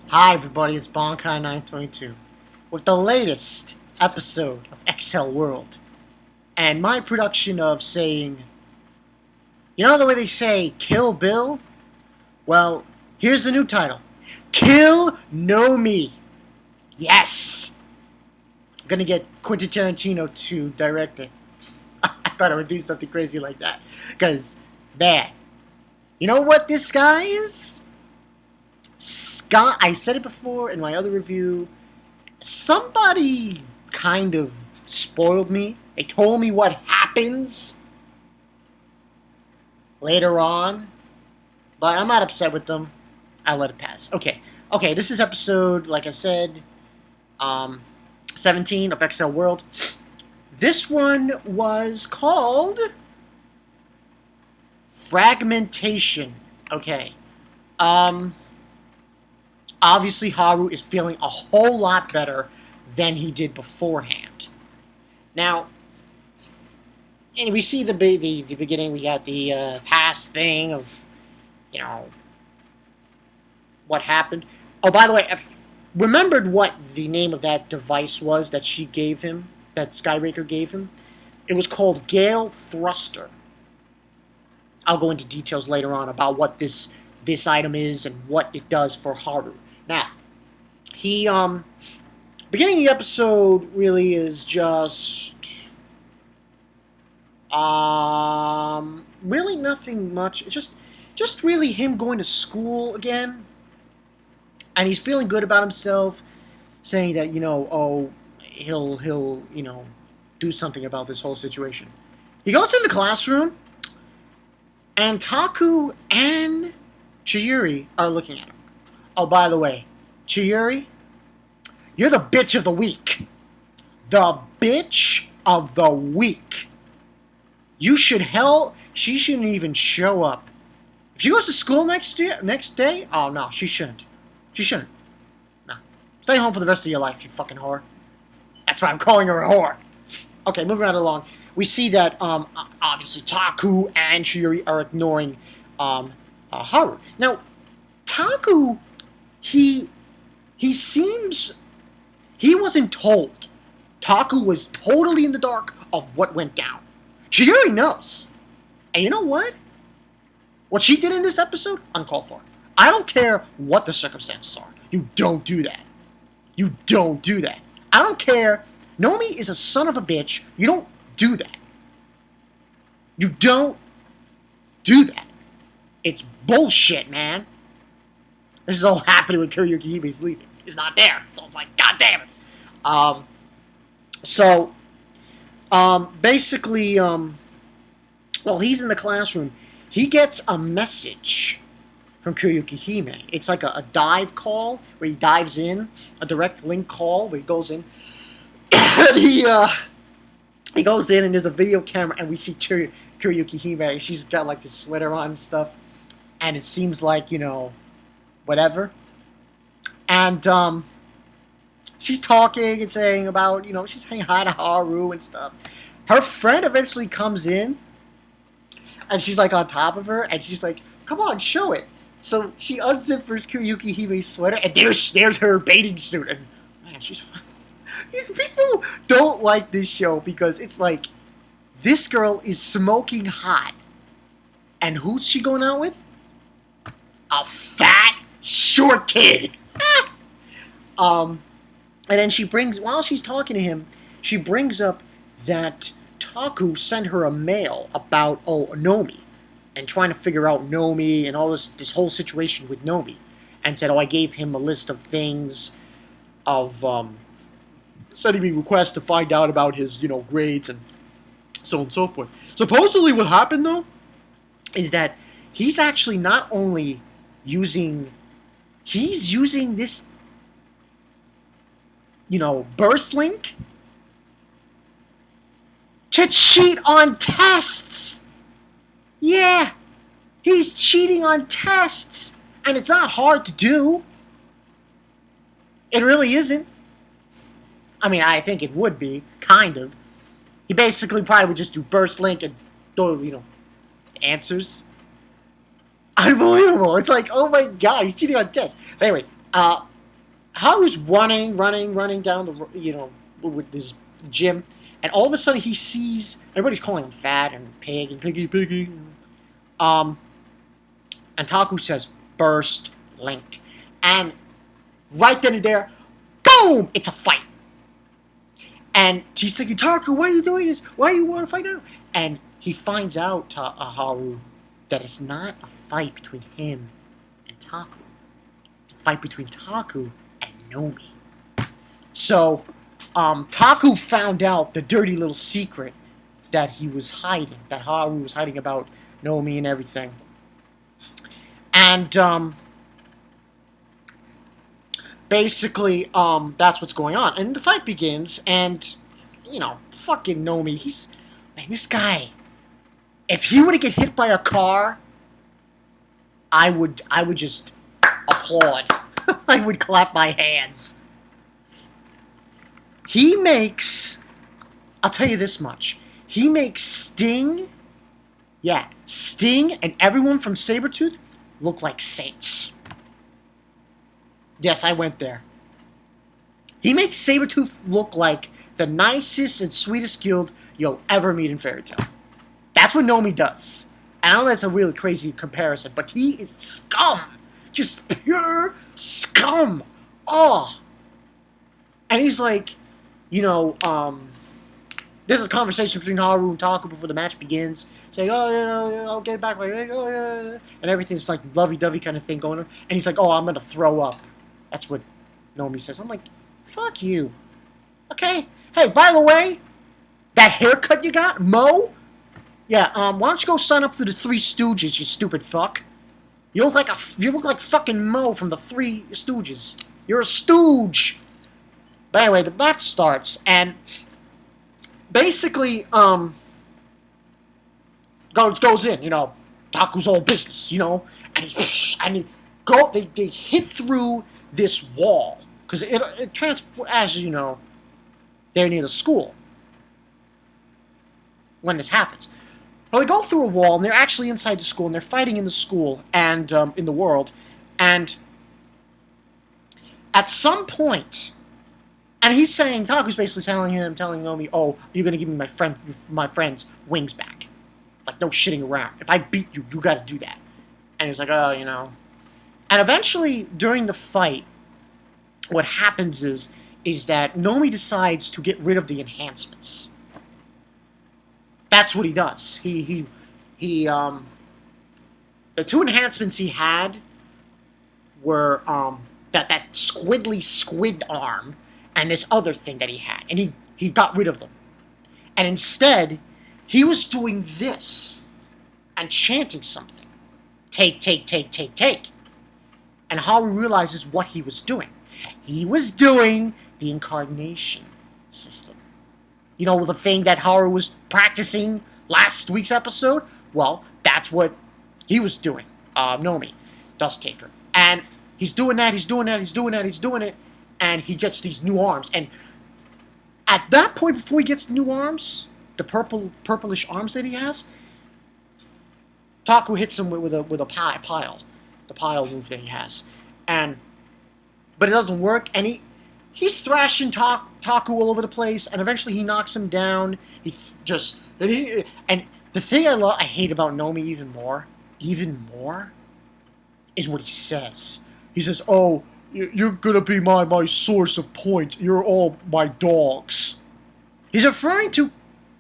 Hi everybody, it's Bonkai922 with the latest episode of Accel World and my production of saying, you know the way they say Kill Bill? Well, here's the new title. Kill Nomi. Yes! I'm gonna get Quentin Tarantino to direct it. I thought I would do something crazy like that. Because, man, you know what this guy is? Scott, I said it before in my other review. Somebody kind of spoiled me. They told me what happens later on, but I'm not upset with them. I'll let it pass. Okay, this is episode, like I said, 17 of Accel World. This one was called Fragmentation. Okay. Obviously, Haru is feeling a whole lot better than he did beforehand. Now, and we see the beginning. We got the past thing of, what happened. Oh, by the way, I remembered what the name of that device was that she gave him, that Skyraker gave him. It was called Gale Thruster. I'll go into details later on about what this item is and what it does for Haru. Now, he, beginning of the episode really is just, really nothing much. It's just really him going to school again. And he's feeling good about himself, saying that, he'll do something about this whole situation. He goes in the classroom, and Taku and Chiyuri are looking at him. Oh, by the way, Chiyuri, you're the bitch of the week. The bitch of the week. She shouldn't even show up. If she goes to school next day, oh no, she shouldn't. She shouldn't. No. Stay home for the rest of your life, you fucking whore. That's why I'm calling her a whore. Okay, moving right along. We see that, obviously, Taku and Chiyuri are ignoring, Haru. Now, Taku, he seems, he wasn't told. Taku was totally in the dark of what went down. Chiyuri knows. And you know what? What she did in this episode, uncalled for. I don't care what the circumstances are. You don't do that. You don't do that. I don't care. Nomi is a son of a bitch. You don't do that. You don't do that. It's bullshit, man. This is all happening when Kyuhyukihime's leaving. He's not there. So it's like, god damn it. Basically, while he's in the classroom, he gets a message from Kyuhyukihime. It's like a dive call where he dives in, a direct link call where he goes in. And he goes in and there's a video camera and we see Kyuhyukihime. She's got like this sweater on and stuff. And it seems like, whatever. And she's talking and saying about, she's saying hi to Haru and stuff. Her friend eventually comes in and she's like on top of her and she's like, come on, show it. So she unzippers Kyuhyukihime's sweater and there's her bathing suit. And man, these people don't like this show because it's like, this girl is smoking hot. And who's she going out with? A fat, short kid. And then while she's talking to him, she brings up that Taku sent her a mail about, Nomi. And trying to figure out Nomi and all this whole situation with Nomi. And said, I gave him a list of things sending me requests to find out about his, grades and so on and so forth. Supposedly what happened, though, is that he's actually not only using this, burst link to cheat on tests. Yeah, he's cheating on tests. And it's not hard to do. It really isn't. I mean, I think it would be, kind of. He basically probably would just do burst link and do, answers. Unbelievable. It's like, oh my god, he's cheating on tests. But anyway, Haru's running down with his gym, and all of a sudden he sees everybody's calling him fat and pig and piggy. Um, and Taku says, "Burst link," and right then and there, boom! It's a fight. And she's thinking, Taku, why are you doing this? Why do you want to fight now? And he finds out, Haru, that it's not a fight between him and Taku. It's a fight between Taku and Nomi. So, Taku found out the dirty little secret that he was hiding, that Haru was hiding about Nomi and everything. And, basically, that's what's going on. And the fight begins, and, fucking Nomi, man, this guy, if he were to get hit by a car, I would just applaud. I would clap my hands. He makes, I'll tell you this much, he makes Sting and everyone from Sabretooth look like saints. Yes, I went there. He makes Sabretooth look like the nicest and sweetest guild you'll ever meet in Fairy Tail. That's what Nomi does. And I know that's a really crazy comparison, but he is scum. Just pure scum. Oh. And he's like, there's a conversation between Haru and Taku before the match begins, saying, I'll get back, and everything's like lovey-dovey kind of thing going on. And he's like, I'm going to throw up. That's what Nomi says. I'm like, fuck you. Okay? Hey, by the way, that haircut you got, Mo? Yeah, why don't you go sign up for the Three Stooges, you stupid fuck? You look like fucking Mo from the Three Stooges. You're a stooge. But anyway, the match starts, and basically, goes in, Taku's all business, and they hit through this wall, because it transports, as you know, they're near the school when this happens. Well, they go through a wall, and they're actually inside the school, and they're fighting in the school and in the world, and at some point, and Taku's basically telling Nomi, you're going to give me my friend's wings back. Like, no shitting around. If I beat you, you got to do that. And he's like, And eventually, during the fight, what happens is that Nomi decides to get rid of the enhancements. That's what he does. The two enhancements he had were that squiddly squid arm and this other thing that he had. And he got rid of them. And instead, he was doing this and chanting something. Take, take, take, take, take. And Haru realizes what he was doing. He was doing the incarnation system. The thing that Haru was practicing last week's episode? Well, that's what he was doing. Nomi, Dust Taker. And he's doing that, and he gets these new arms. And at that point, before he gets the new arms, the purplish arms that he has, Taku hits him with a pile. The pile move that he has. But it doesn't work, and he's thrashing Taku all over the place, and eventually he knocks him down. And the thing I hate about Nomi even more, is what he says. He says, you're gonna be my source of points. You're all my dogs. He's referring to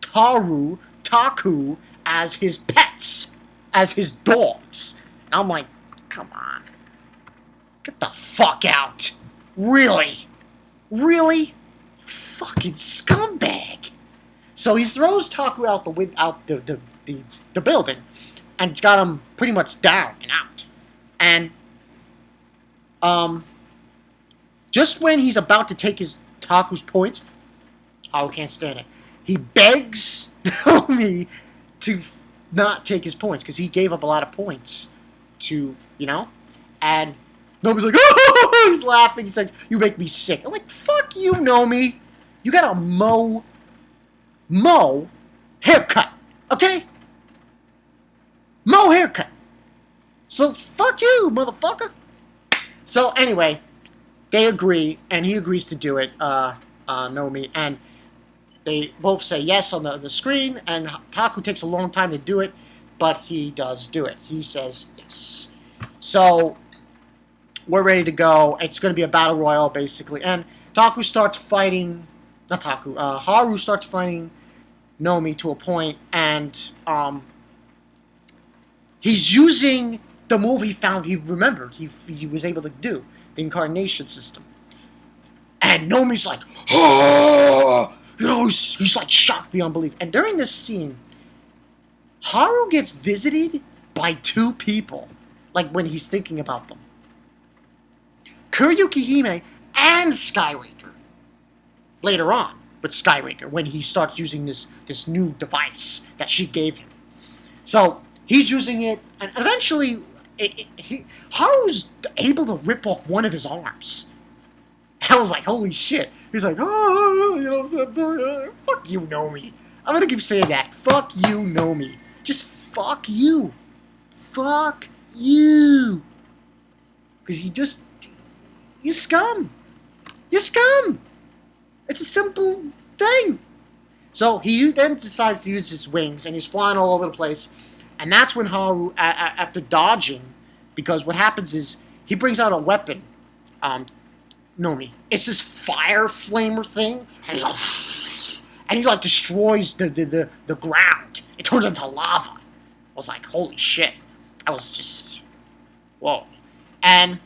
Taku, as his pets, as his dogs. And I'm like, come on. Get the fuck out. Really? Really? You fucking scumbag. So he throws Taku out the building, and it's got him pretty much down and out. And just when he's about to take Taku's points, Haru can't stand it. He begs Nomi to not take his points, because he gave up a lot of points to, and Nomi's like, he's laughing. He's like, you make me sick. I'm like, fuck you, Nomi. You got a Mo haircut, okay? Mo haircut. So fuck you, motherfucker. So anyway, they agree, and he agrees to do it, Nomi, and they both say yes on the screen, and Taku takes a long time to do it, but he does do it. He says yes. So, we're ready to go. It's going to be a battle royale, basically. And Taku starts fighting... Not Taku. Haru starts fighting Nomi to a point, and he's using the move he found, he remembered, he was able to do. The incarnation system. And Nomi's like, oh! You know, he's like shocked beyond belief. And during this scene, Haru gets visited by two people. Like when he's thinking about them. Kuryuki Hime and Skyraker. Later on, with Skyraker, when he starts using this new device that she gave him. So, he's using it, and eventually, Haru's able to rip off one of his arms. And I was like, holy shit. He's like, oh, you know, fuck you, Nomi. I'm gonna keep saying that. Fuck you, Nomi. Just fuck you. Fuck you. Because you scum. You scum. It's a simple thing. So he then decides to use his wings, and he's flying all over the place. And that's when Haru, after dodging, because what happens is he brings out a weapon, Nomi. It's this fire flamer thing, and he like destroys the ground. It turns into lava. I was like, holy shit. I was just, whoa. And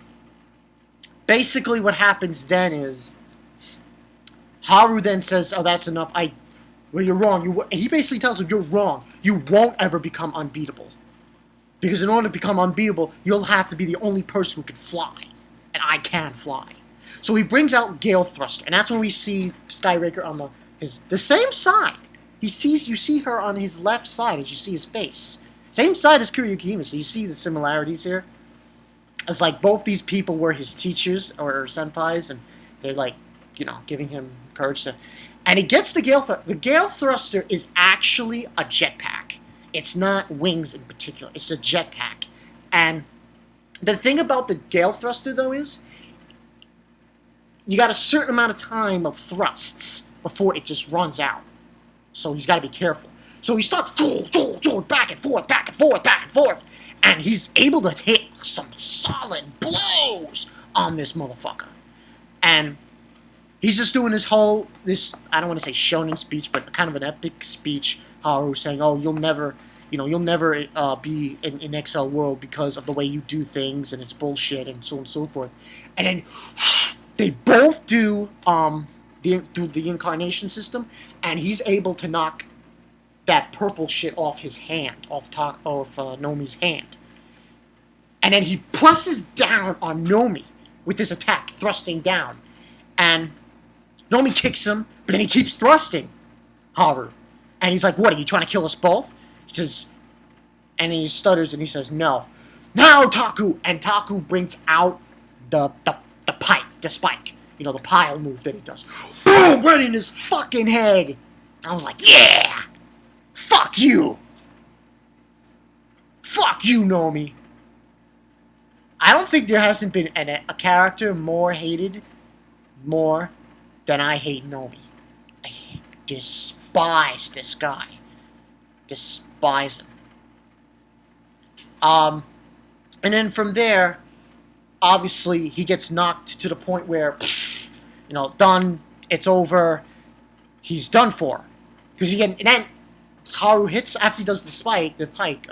basically what happens then is Haru then says, oh, that's enough. Well, you're wrong. He basically tells him, you're wrong. You won't ever become unbeatable. Because in order to become unbeatable, you'll have to be the only person who can fly. And I can fly. So he brings out Gale Thruster. And that's when we see Skyraker on the same side. You see her on his left side as you see his face. Same side as Kuryuki Hime. So you see the similarities here. It's like both these people were his teachers or senpais. And they're like, you know, giving him courage to... And he gets the Gale Thruster. The Gale Thruster is actually a jetpack. It's not wings in particular. It's a jetpack. And the thing about the Gale Thruster, though, is you got a certain amount of time of thrusts before it just runs out. So he's got to be careful. So he starts back and forth, back and forth, back and forth. And he's able to hit some solid blows on this motherfucker. And he's just doing this I don't want to say shonen speech, but kind of an epic speech. Haru saying, oh, you'll never be in Accel world because of the way you do things, and it's bullshit, and so on and so forth. And then they both do through the incarnation system, and he's able to knock that purple shit off his hand, off Nomi's hand. And then he presses down on Nomi with this attack, thrusting down. And Nomi kicks him, but then he keeps thrusting Haru. And he's like, what, are you trying to kill us both? He says, and he stutters and he says, no. Now, Taku! And Taku brings out the spike. You know, the pile move that he does. Boom! Right in his fucking head! I was like, yeah! Fuck you! Fuck you, Nomi! I don't think there hasn't been a character more hated than I hate Nomi. I despise this guy. Despise him. And then from there, obviously, he gets knocked to the point where, you know, done, it's over, he's done for. Because and then Haru hits, after he does the pike,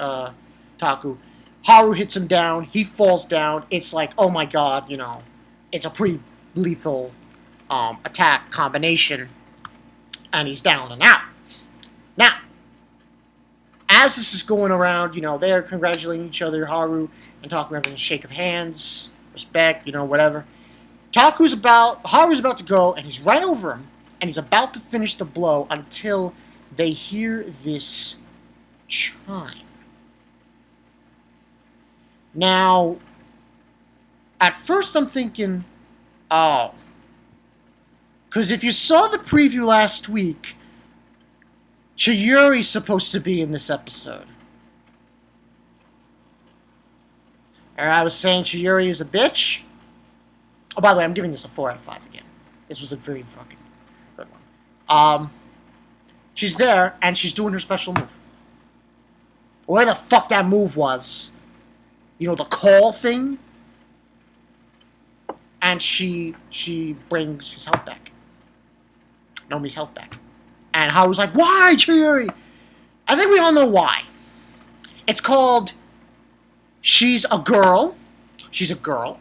Taku, Haru hits him down, he falls down, it's like, oh my god, you know, it's a pretty lethal attack combination, and he's down and out. Now, as this is going around, you know, they're congratulating each other, Haru and Taku having a shake of hands, respect, you know, whatever. Haru's about to go, and he's right over him, and he's about to finish the blow until they hear this chime. Now, at first I'm thinking, oh, because if you saw the preview last week, Chiyuri's supposed to be in this episode. And I was saying Chiyuri is a bitch. Oh, by the way, I'm giving this a 4 out of 5 again. This was a very fucking good one. She's there, and she's doing her special move. Where the fuck that move was. You know, the call thing? And she brings his health back. Nomi's health back. And Haru's like, why, Chiyuri? I think we all know why. It's called, she's a girl. She's a girl.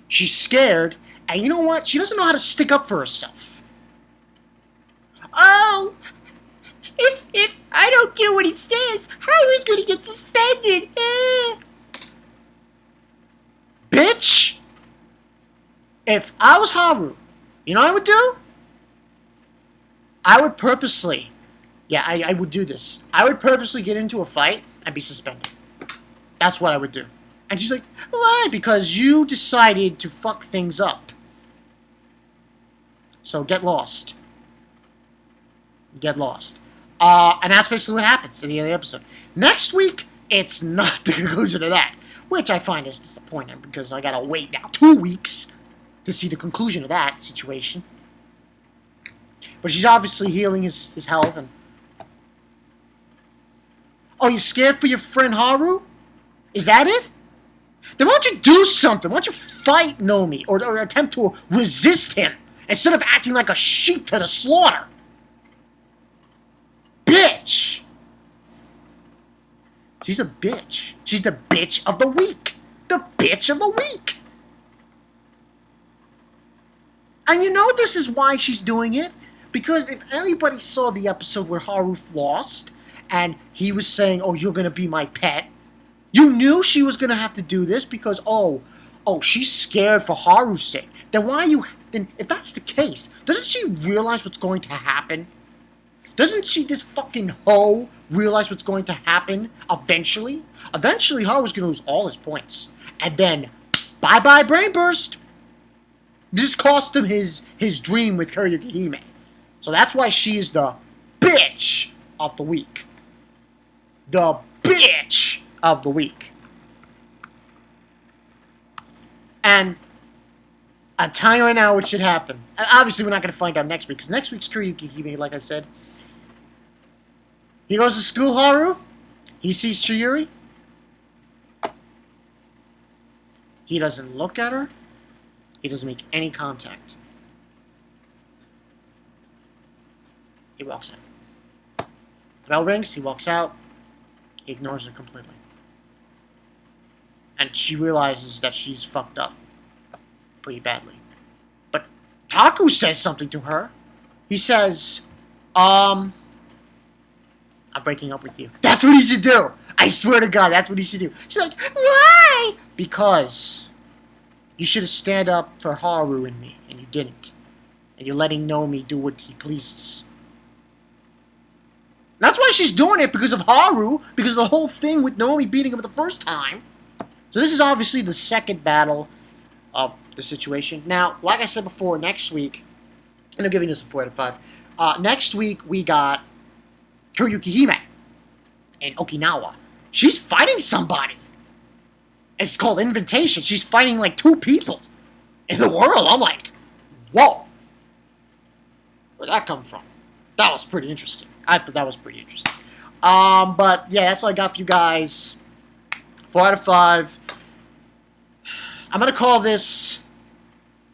She's scared. And you know what? She doesn't know how to stick up for herself. Oh, if I don't do what he says, Haru's gonna get suspended. Bitch! If I was Haru, you know what I would do? I would purposely, yeah, I would do this. I would purposely get into a fight and be suspended. That's what I would do. And she's like, why? Because you decided to fuck things up. So get lost. Get lost. And that's basically what happens at the end of the episode. Next week, it's not the conclusion of that, which I find is disappointing because I gotta wait now 2 weeks to see the conclusion of that situation. But she's obviously healing his health. And oh, you scared for your friend Haru? Is that it? Then why don't you do something? Why don't you fight Nomi or attempt to resist him instead of acting like a sheep to the slaughter? Bitch! She's a bitch. She's the bitch of the week. The bitch of the week. And you know this is why she's doing it. Because if anybody saw the episode where Haru lost, and he was saying, oh, you're going to be my pet, you knew she was going to have to do this because, oh, she's scared for Haru's sake. Then if that's the case, doesn't she realize what's going to happen? Doesn't she, this fucking hoe, realize what's going to happen eventually? Eventually, Haru's going to lose all his points. And then, bye-bye brain burst. This cost him his dream with Kuryuki-hime. So that's why she is the bitch of the week. The bitch of the week. And I'm telling you right now what should happen. Obviously, we're not going to find out next week, because next week's Kuryuki-hime, like I said. He goes to school, Haru. He sees Chiyuri. He doesn't look at her. He doesn't make any contact. He walks out. The bell rings. He walks out. He ignores her completely. And she realizes that she's fucked up pretty badly. But Taku says something to her. He says, I'm breaking up with you. That's what he should do. I swear to God, that's what he should do. She's like, why? Because you should have stand up for Haru and me, and you didn't. And you're letting Nomi do what he pleases. That's why she's doing it, because of Haru, because of the whole thing with Nomi beating him the first time. So this is obviously the second battle of the situation. Now, like I said before, next week, and I'm giving this a 4 out of 5. Next week, we got Kuryuki-hime in Okinawa. She's fighting somebody. It's called Invitation. She's fighting like 2 people in the world. I'm like, whoa. Where'd that come from? That was pretty interesting. I thought that was pretty interesting. But yeah, that's all I got for you guys. 4 out of 5. I'm going to call this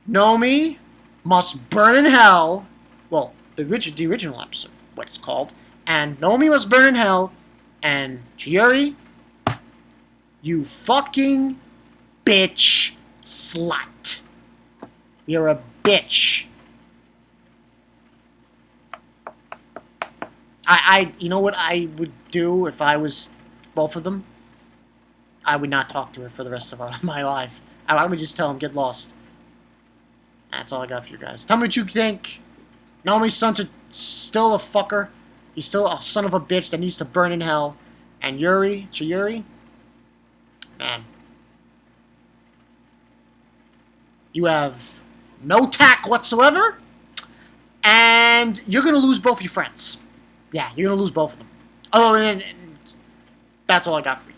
Nomi Must Burn in Hell. Well, the original episode, what it's called. And Nomi Must Burn in Hell. And Chiyuri, you fucking bitch slut. You're a bitch. You know what I would do if I was both of them? I would not talk to her for the rest of my life. I would just tell him, get lost. That's all I got for you guys. Tell me what you think. Nomi's son's still a fucker. He's still a son of a bitch that needs to burn in hell. And Chiyuri, man. You have no tact whatsoever. And you're going to lose both your friends. Yeah, you're going to lose both of them. Oh, and that's all I got for you.